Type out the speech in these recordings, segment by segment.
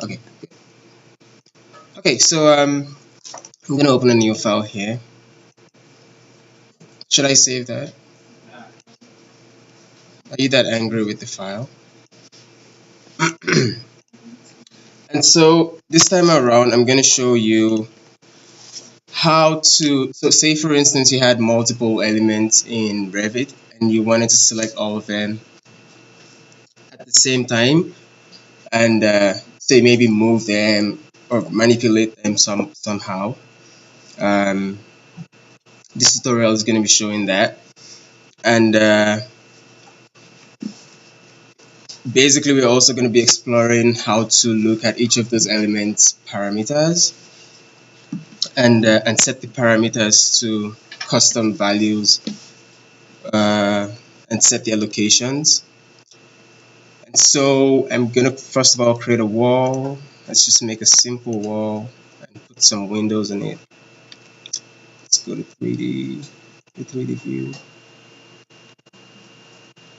Okay. Okay, so I'm gonna open a new file here. Should I save that? Are you that angry with the file? And so this time around, I'm gonna show you how to, so say for instance you had multiple elements in Revit and you wanted to select all of them at the same time and say maybe move them or manipulate them somehow. Um, this tutorial is going to be showing that, and basically we're also going to be exploring how to look at each of those elements parameters and set the parameters to custom values and set their locations. And so I'm gonna first of all create a wall. Let's just make a simple wall and put some windows in it. Let's go to 3D, the 3D view.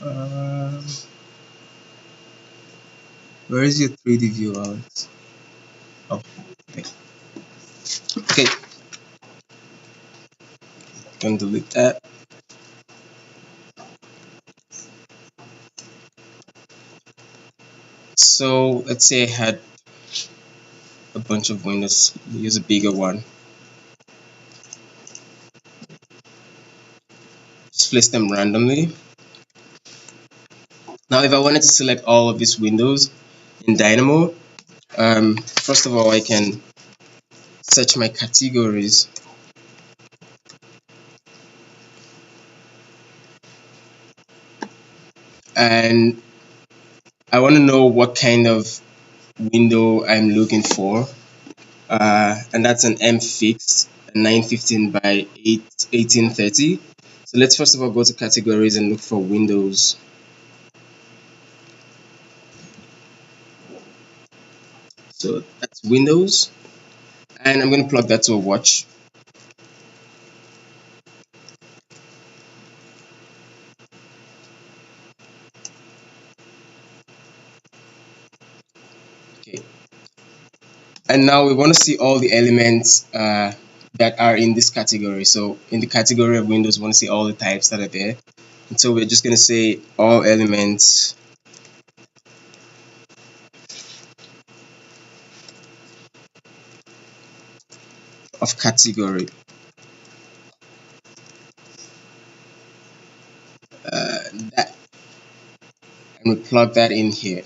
Um, where is your 3D view, Alex? Oh, okay. Okay, can delete that. So let's say I had a bunch of windows. Use a bigger one. Just place them randomly. Now, if I wanted to select all of these windows in Dynamo, first of all, I can search my categories. And I want to know what kind of window I'm looking for. And that's an M fixed, 915 by 1830. So let's first of all go to categories and look for windows. So that's windows, and I'm going to plug that to a watch. Okay, and now we want to see all the elements that are in this category. So in the category of windows, we want to see all the types that are there. And so we're just going to say all elements of category. That, and we plug that in here.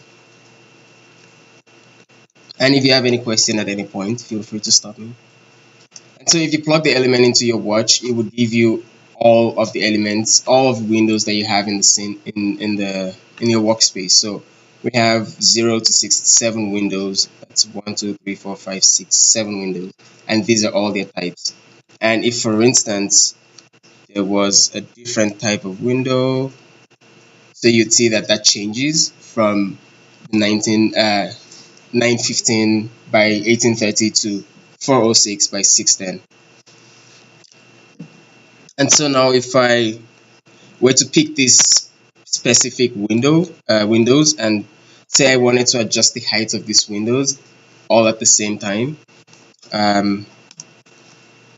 And if you have any question at any point, feel free to stop me. And so if you plug the element into your watch, it would give you all of the elements, all of the windows that you have in the scene in your workspace. So we have 0 to 67 windows. That's 1, 2, 3, 4, 5, 6, 7 windows, and these are all their types. And if, for instance, there was a different type of window, so you'd see that that changes from 915 by 1830 to 406 by 610. And so now if I were to pick this specific windows and say I wanted to adjust the height of these windows all at the same time, I'm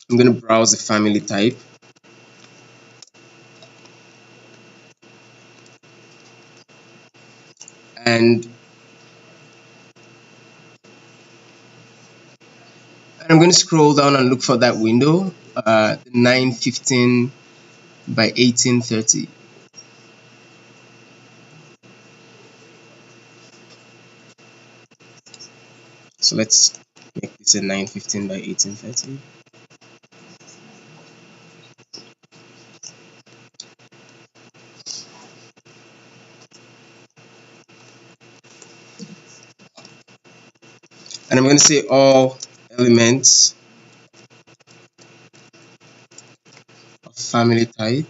going to browse the family type. And I'm going to scroll down and look for that window, 915 by 1830. So let's make this a 915 by 1830. And I'm going to say all elements of family type.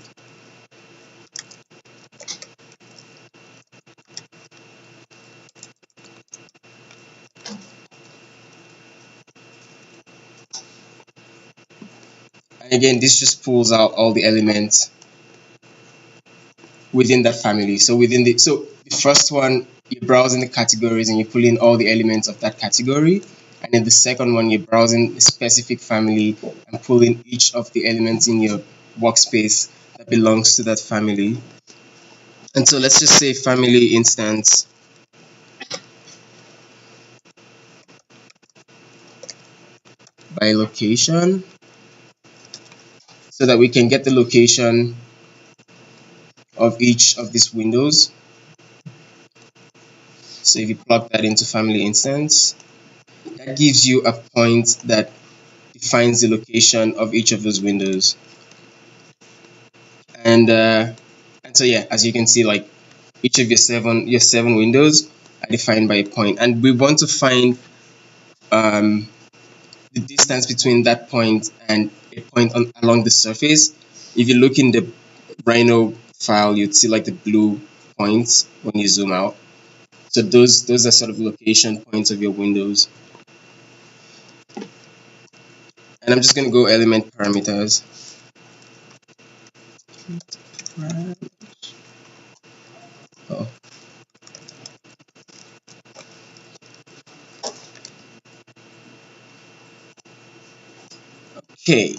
And again, this just pulls out all the elements within that family. So the first one, you're browsing the categories and you pull in all the elements of that category. And in the second one, you're browsing a specific family and pulling each of the elements in your workspace that belongs to that family. And so let's just say family instance by location, so that we can get the location of each of these windows. So if you plug that into family instance, that gives you a point that defines the location of each of those windows. And so yeah, as you can see, like each of your seven windows are defined by a point, and we want to find um, the distance between that point and a point along the surface. If you look in the Rhino file, you'd see like the blue points when you zoom out. So those are sort of location points of your windows. And I'm just going to go element parameters. Oh, okay.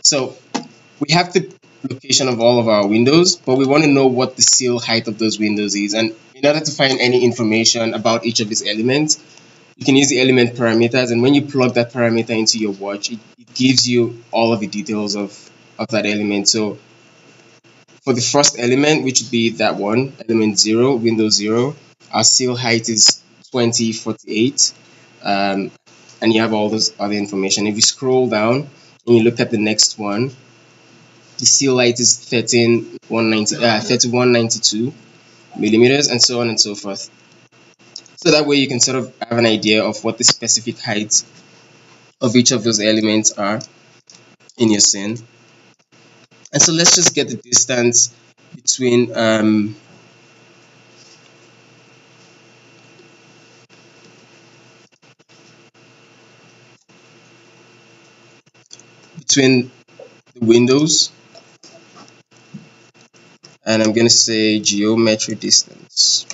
So we have the location of all of our windows, but we want to know what the seal height of those windows is. And in order to find any information about each of these elements, you can use the element parameters. And when you plug that parameter into your watch, it gives you all of the details of that element. So for the first element, which would be that one, element 0, window 0, our seal height is 2048. And you have all this other information. If you scroll down and you look at the next one, the seal height is 3192 millimeters, and so on and so forth. So that way you can sort of have an idea of what the specific height of each of those elements are in your scene. And so let's just get the distance between between the windows, and I'm going to say geometry distance.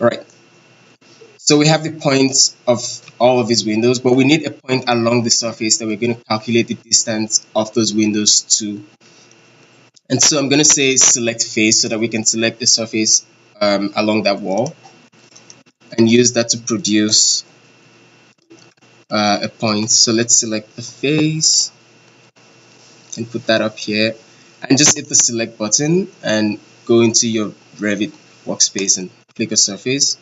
All right. So we have the points of all of these windows, but we need a point along the surface that we're going to calculate the distance of those windows to. And so I'm going to say select face so that we can select the surface along that wall and use that to produce a point. So let's select the face and put that up here, and just hit the select button and go into your Revit workspace and click a surface.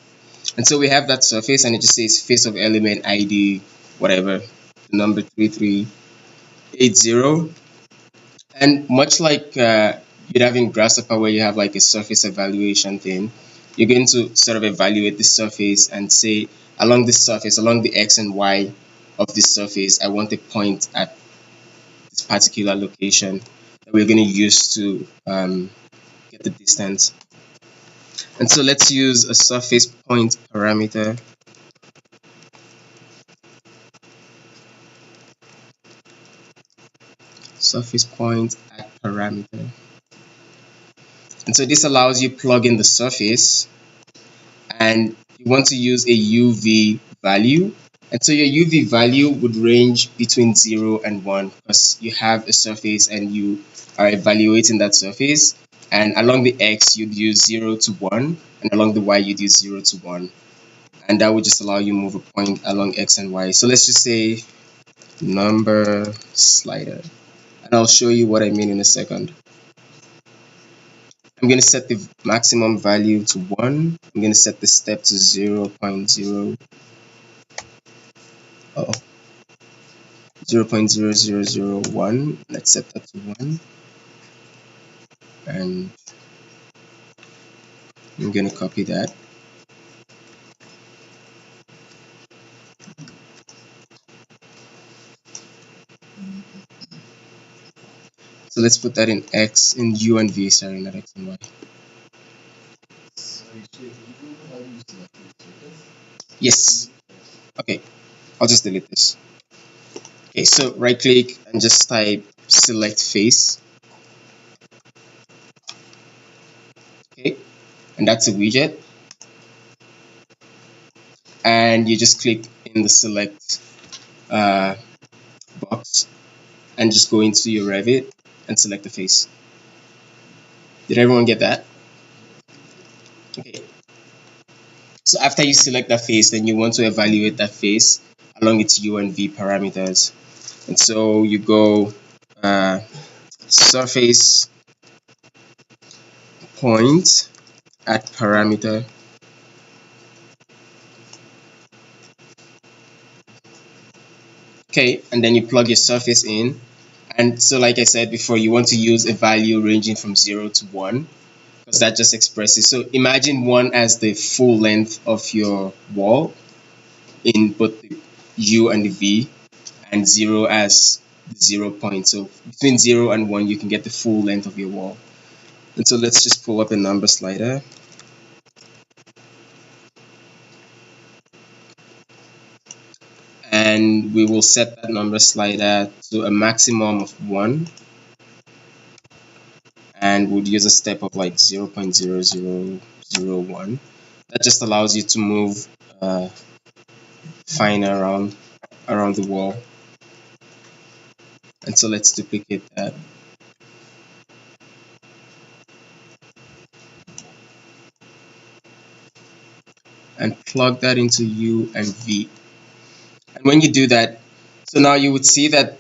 And so we have that surface, and it just says face of element ID whatever, the number 3380. And much like you'd have in Grasshopper, where you have like a surface evaluation thing, you're going to sort of evaluate the surface and say, along this surface, along the X and Y of this surface, I want a point at this particular location that we're going to use to get the distance. And so let's use a surface point parameter. Surface point at parameter. And so this allows you plug in the surface, and you want to use a UV value. And so your UV value would range between 0 and 1, because you have a surface and you are evaluating that surface. And along the X, you'd use 0 to 1, and along the Y, you'd use 0 to 1. And that would just allow you move a point along X and Y. So let's just say number slider. And I'll show you what I mean in a second. I'm going to set the maximum value to 1. I'm going to set the step to 0.0. Oh. 0.0001. Let's set that to 1, and I'm going to copy that. So let's put that in X, in U and V, sorry, not X and Y. Yes. Okay, I'll just delete this. Okay, so right click and just type select face. Okay, and that's a widget. And you just click in the select box and just go into your Revit and select the face. Did everyone get that? Okay. So after you select that face, then you want to evaluate that face along its U and V parameters. And so you go surface point at parameter. Okay, and then you plug your surface in. And so like I said before, you want to use a value ranging from 0 to 1, because that just expresses. So imagine 1 as the full length of your wall in both the U and the V, and 0 as the 0 point. So between 0 and 1, you can get the full length of your wall. And so let's just pull up a number slider. And we will set that number slider to a maximum of 1. And we'll use a step of like 0.0001. That just allows you to move fine around the wall. And so let's duplicate that. And plug that into U and V. And when you do that, so now you would see that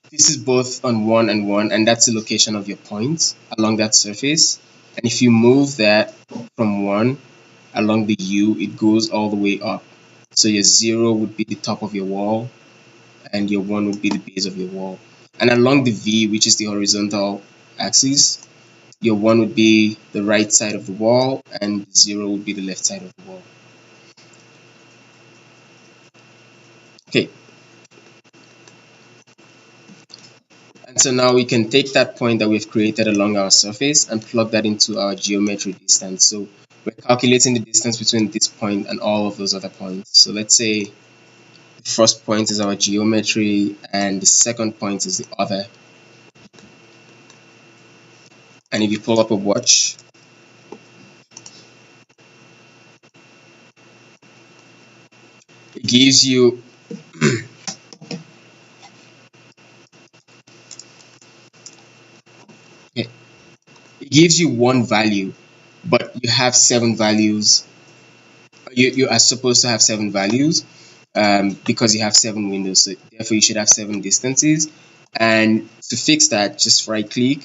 this is both on 1 and 1, and that's the location of your point along that surface. And if you move that from 1 along the U, it goes all the way up. So your 0 would be the top of your wall, and your 1 would be the base of your wall. And along the V, which is the horizontal axis, your 1 would be the right side of the wall, and 0 would be the left side of the wall. Okay. And so now we can take that point that we've created along our surface and plug that into our geometry distance. So we're calculating the distance between this point and all of those other points. So let's say the first point is our geometry and the second point is the other. And if you pull up a watch, it gives you it gives you one value, but you have 7 values. You are supposed to have 7 values because you have 7 windows. So therefore, you should have 7 distances. And to fix that, just right click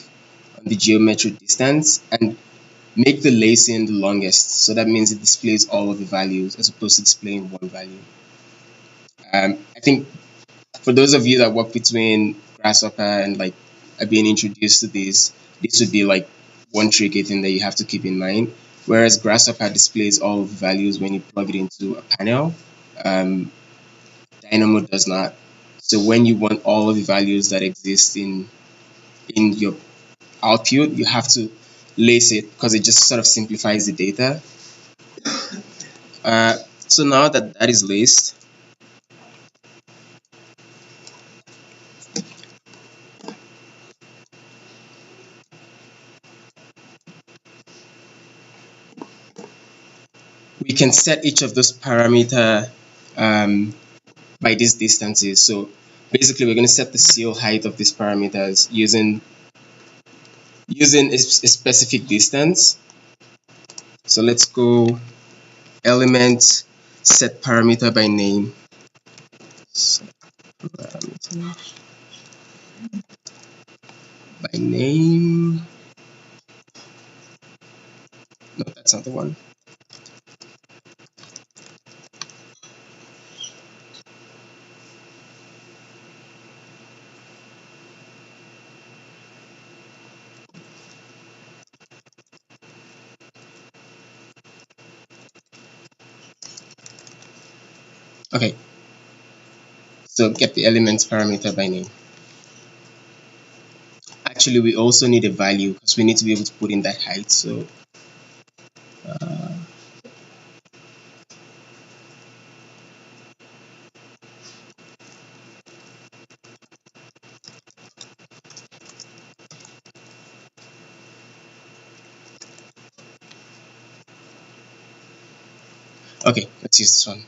on the geometric distance and make the lacing the longest. So that means it displays all of the values as opposed to displaying one value. I think for those of you that work between Grasshopper and like are being introduced to this would be like one tricky thing that you have to keep in mind. Whereas Grasshopper displays all of the values when you plug it into a panel, um, Dynamo does not. So when you want all of the values that exist in your output, you have to lace it because it just sort of simplifies the data. So now that that is laced, we can set each of those parameter by these distances. So basically, we're going to set the seal height of these parameters using a specific distance. So let's go element set parameter by name. Set parameter by name. No, that's not the one. Okay, so get the elements parameter by name. Actually, we also need a value because we need to be able to put in that height. So uh, okay, let's use this one.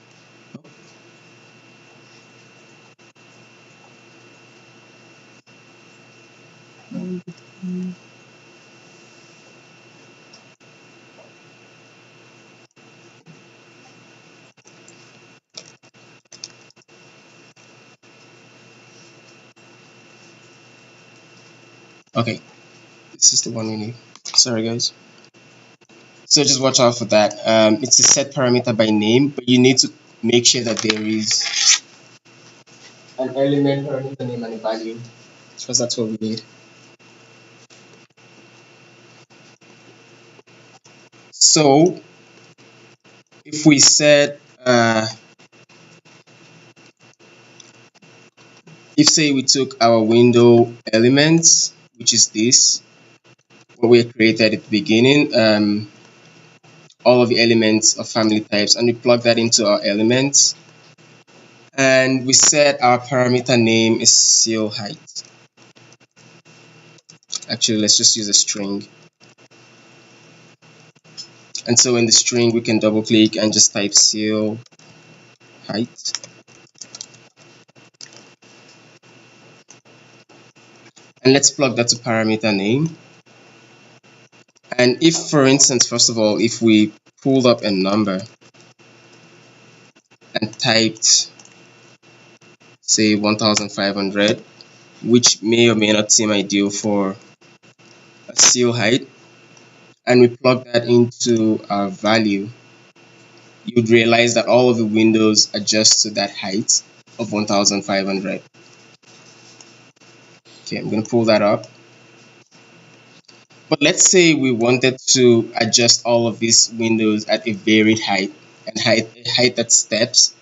Okay, this is the one we need. Sorry, guys. So just watch out for that. It's a set parameter by name, but you need to make sure that there is an element parameter name and a value, because that's what we need. So if we set, if say we took our window elements, which is this, what we created at the beginning, all of the elements of family types, and we plug that into our elements, and we set our parameter name is seal height. Actually, let's just use a string. And so in the string, we can double click and just type seal height. And let's plug that to parameter name. And if, for instance, first of all, if we pulled up a number and typed, say, 1500, which may or may not seem ideal for a seal height, and we plug that into our value, you'd realize that all of the windows adjust to that height of 1500. Okay, I'm going to pull that up. But let's say we wanted to adjust all of these windows at a varied height and height that steps.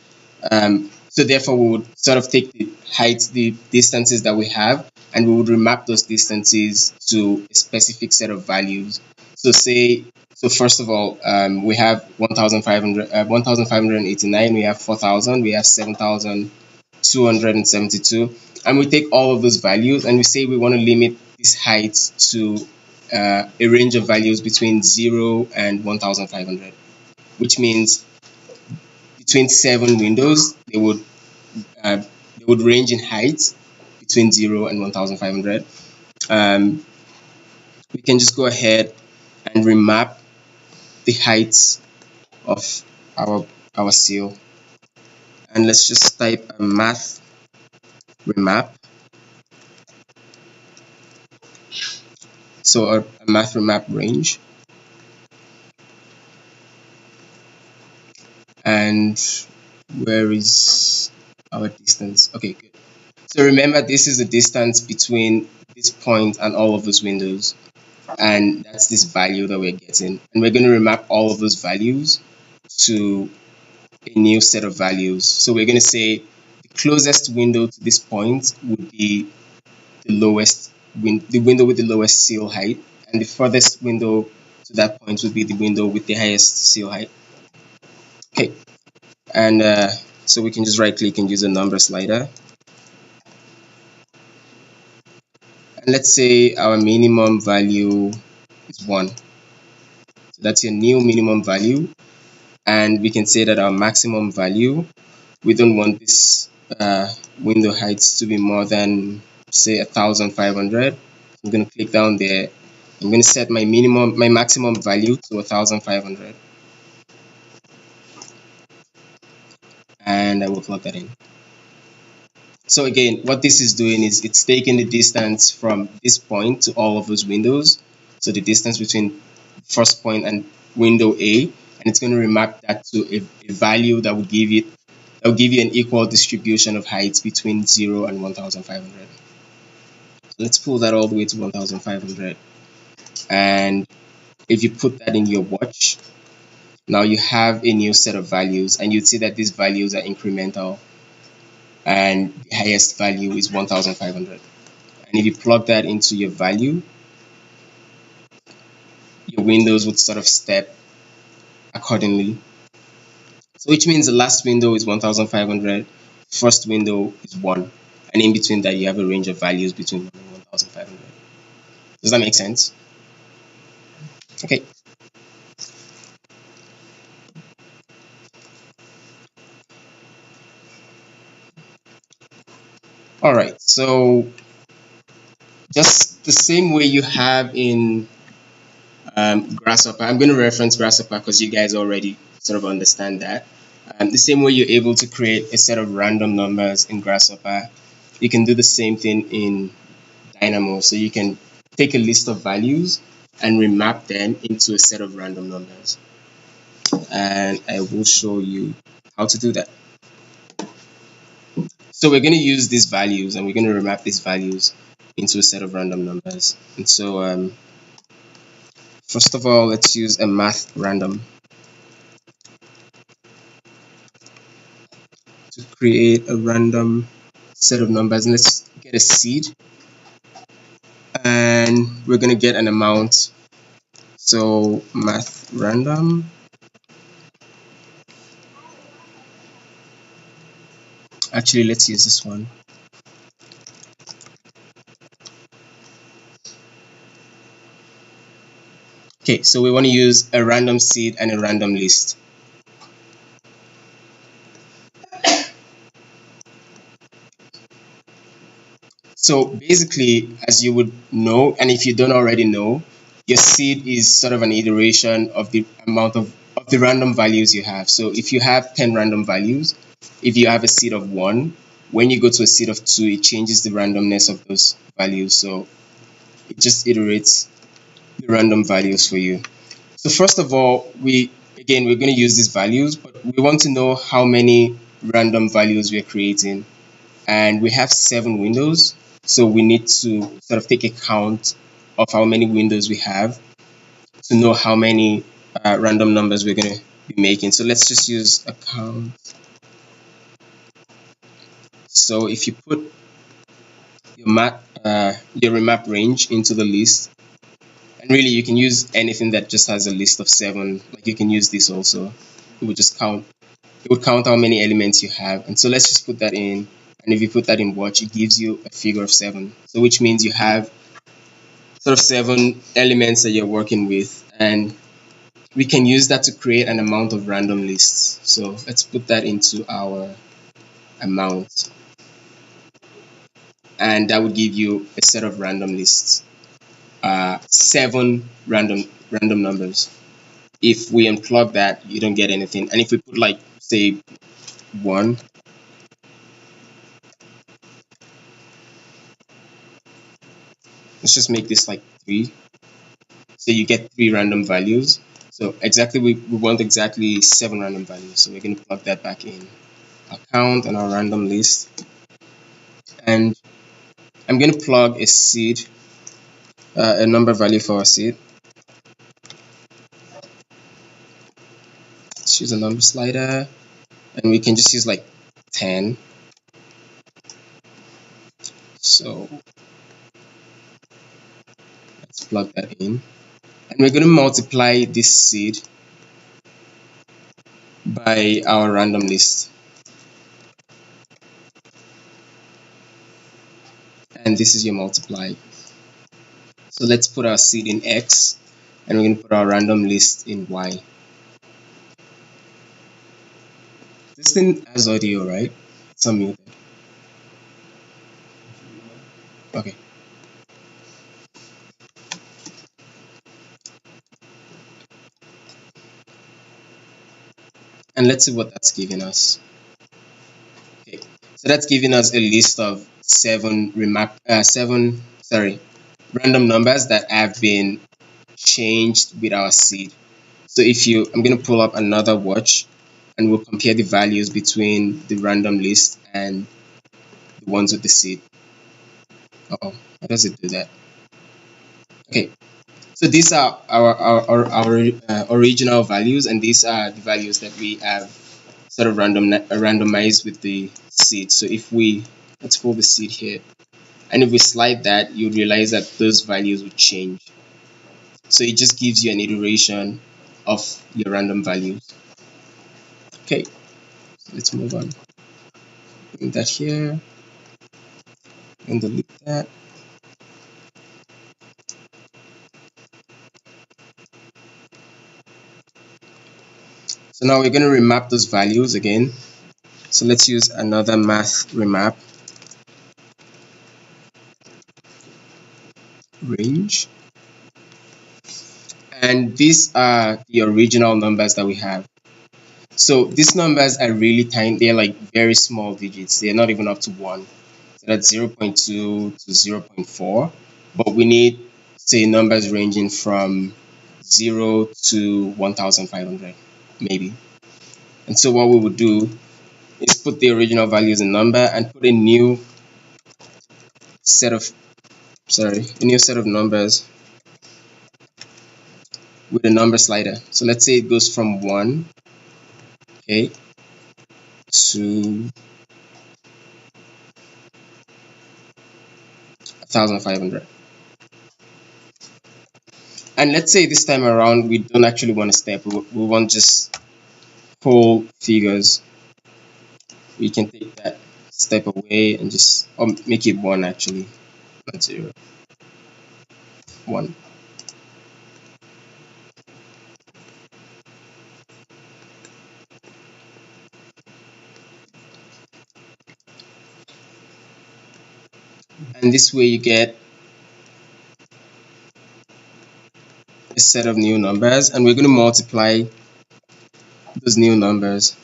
So therefore, we would sort of take the heights, the distances that we have, and we would remap those distances to a specific set of values. So say, so first of all, we have 1,500, 1,589, we have 4,000, we have 7,272, and we take all of those values and we say we want to limit this height to a range of values between 0 and 1,500, which means between 7 windows, uh, they would range in height between 0 and 1,500. Um, we can just go ahead and remap the heights of our our seal, and let's just type a math remap. So a math remap range, and where is our distance? Okay, good. So remember, this is the distance between this point and all of those windows, and that's this value that we're getting, and we're going to remap all of those values to a new set of values. So we're going to say the closest window to this point would be the window with the lowest seal height, and the furthest window to that point would be the window with the highest seal height. Okay, and so we can just right click and use a number slider, and let's say our minimum value is 1. So that's your new minimum value, and we can say that our maximum value, we don't want this window heights to be more than, say, 1,500. I'm going to click down there. I'm going to set my maximum value to 1,500, and I will plug that in. So again, what this is doing is it's taking the distance from this point to all of those windows. So the distance between first point and window A, and it's going to remap that to a value that will give you an equal distribution of heights between 0 and 1,500. So let's pull that all the way to 1,500. And if you put that in your watch, Now you have a new set of values, and you'd see that these values are incremental, and the highest value is 1500. And if you plug that into your value, your windows would sort of step accordingly. So which means the last window is 1500, first window is 1, and in between that you have a range of values between 1 and 1500. Does that make sense? Okay. All right. So just the same way you have in Grasshopper, I'm going to reference Grasshopper because you guys already sort of understand that. The same way you're able to create a set of random numbers in Grasshopper, you can do the same thing in Dynamo. So you can take a list of values and remap them into a set of random numbers. And I will show you how to do that. So we're going to use these values and we're going to remap these values into a set of random numbers. And so first of all, let's use a math random to create a random set of numbers. And let's get a seed, and we're going to get an amount. So math random, actually let's use this one. Okay, so we want to use a random seed and a random list. So basically, as you would know, and if you don't already know, your seed is sort of an iteration of the amount of the random values you have. So if you have 10 random values, if you have a seed of 1, when you go to a seed of 2, it changes the randomness of those values. So it just iterates the random values for you. So first of all, we're going to use these values, but we want to know how many random values we're creating. And we have 7 windows, so we need to sort of take a count of how many windows we have to know how many random numbers we're going to be making. So let's just use a count. So if you put your remap range into the list, and really you can use anything that just has a list of 7, like you can use this also. It would just count. It would count how many elements you have. And so let's just put that in. And if you put that in watch, it gives you a figure of 7. So which means you have sort of 7 elements that you're working with. And we can use that to create an amount of random lists. So let's put that into our amount. And that would give you a set of random lists. 7 random numbers. If we unplug that, you don't get anything. And if we put like say 1, let's just make this like 3. So you get 3 random values. So exactly we want exactly 7 random values. So we're going to plug that back in our count and our random list. And I'm going to plug a seed, a number value for our seed. Let's use a number slider, and we can just use like 10. So let's plug that in. And we're going to multiply this seed by our random list. And this is your multiply. So let's put our seed in X, and we're going to put our random list in Y. This thing has audio, right? It's unmuted. Okay. And let's see what that's giving us. Okay. So that's giving us a list of 7 random numbers that have been changed with our seed. So I'm going to pull up another watch, and we'll compare the values between the random list and the ones with the seed. How does it do that? Okay, So these are our original values, and these are the values that we have sort of randomized with the seed. So if we, let's pull the seed here, and if we slide that, you realize that those values would change. So it just gives you an iteration of your random values. Okay, so let's move on. Bring that here and delete that. So now we're going to remap those values again. So let's use another math remap, range. And these are the original numbers that we have. So these numbers are really tiny. They're like very small digits. They're not even up to 1. So that's 0.2 to 0.4. But we need, say, numbers ranging from 0 to 1,500, maybe. And so what we would do is put the original values in number and put a new set of, a new set of numbers with a number slider. So let's say it goes from 1, okay, to 1,500. And let's say this time around we don't actually want a step. We want just whole figures. We can take that step away and just, or make it 1 actually, not 0, 1. And this way you get a set of new numbers, and we're going to multiply those new numbers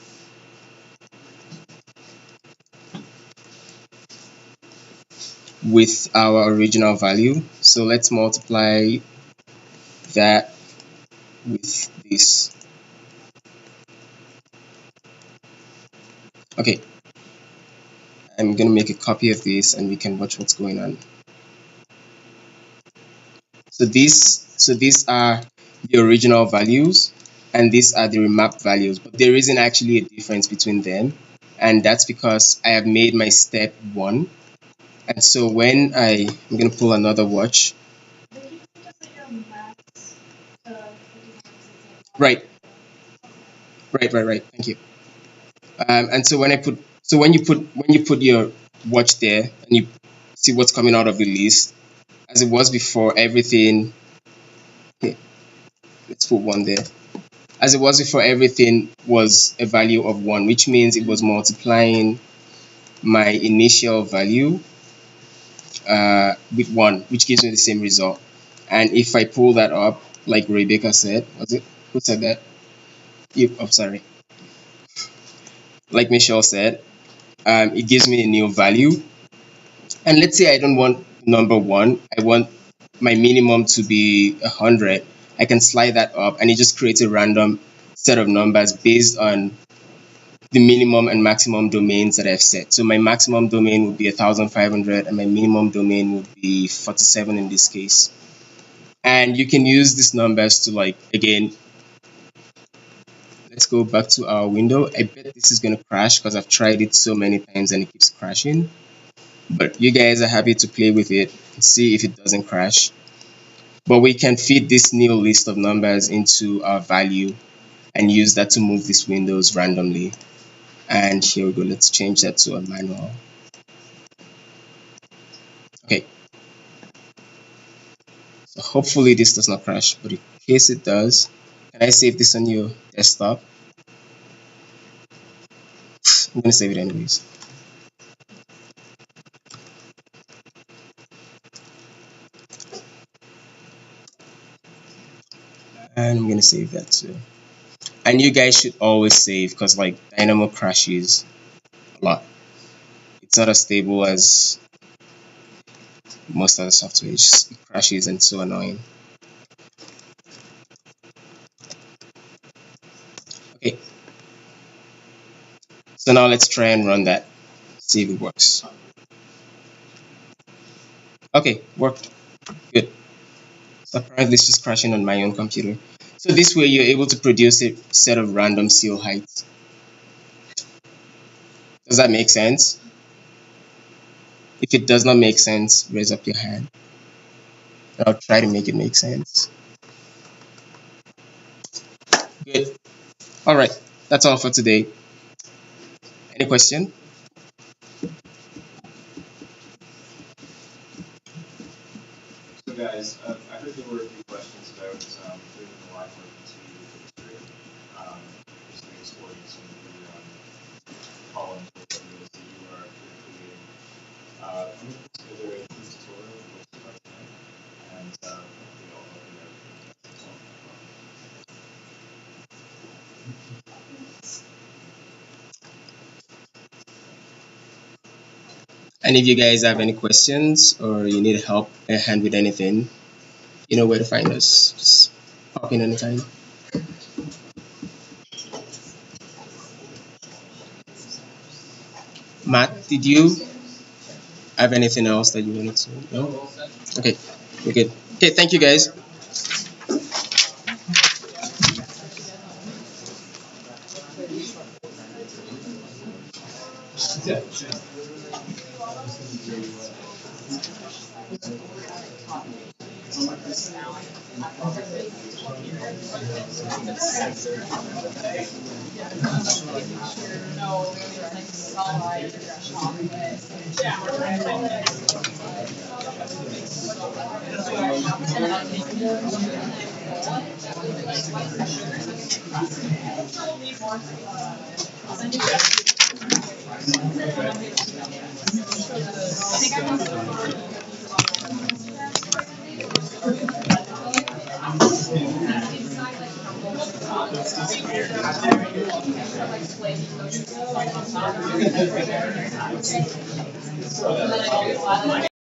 with our original value. So let's multiply that with this. Okay, I'm going to make a copy of this and we can watch what's going on. So these are the original values and these are the remap values, but there isn't actually a difference between them, and that's because I have made my step 1. And so when I'm going to pull another watch. Right, right. Thank you. And so when you put your watch there and you see what's coming out of the list, as it was before, everything. Okay, let's put 1 there. As it was before, everything was a value of 1, which means it was multiplying my initial value with 1, which gives me the same result. And if I pull that up, like Rebecca said, was it? Who said that? You, oh, sorry. Like Michelle said, it gives me a new value. And let's say I don't want number 1, I want my minimum to be 100. I can slide that up and it just creates a random set of numbers based on the minimum and maximum domains that I've set. So my maximum domain would be 1,500 and my minimum domain would be 47 in this case. And you can use these numbers to, like, again, let's go back to our window. I bet this is going to crash because I've tried it so many times and it keeps crashing. But you guys are happy to play with it and see if it doesn't crash. But we can feed this new list of numbers into our value and use that to move these windows randomly. And here we go. Let's change that to a manual. Okay. So hopefully this does not crash, but in case it does, can I save this on your desktop? I'm gonna save it anyways. And I'm gonna save that too. And you guys should always save because, like, Dynamo crashes a lot. It's not as stable as most other software. It crashes and it's so annoying. Okay. So now let's try and run that. See if it works. Okay, worked. Good. Apparently, it's just crashing on my own computer. So this way, you're able to produce a set of random seal heights. Does that make sense? If it does not make sense, raise up your hand. I'll try to make it make sense. Good. All right. That's all for today. Any question? So guys, I heard there were a few questions about doing the line work into Illustrator, just like exporting some of the columns or windows that you are creating. I'm going to put together a quick tutorial of what to start tonight, and hopefully I'll help you out with solving that problem. And if you guys have any questions or you need help, a hand with anything, you know where to find us. Just pop in anytime. Matt, did you have anything else that you wanted to know? Okay, we're good. Okay, thank you guys.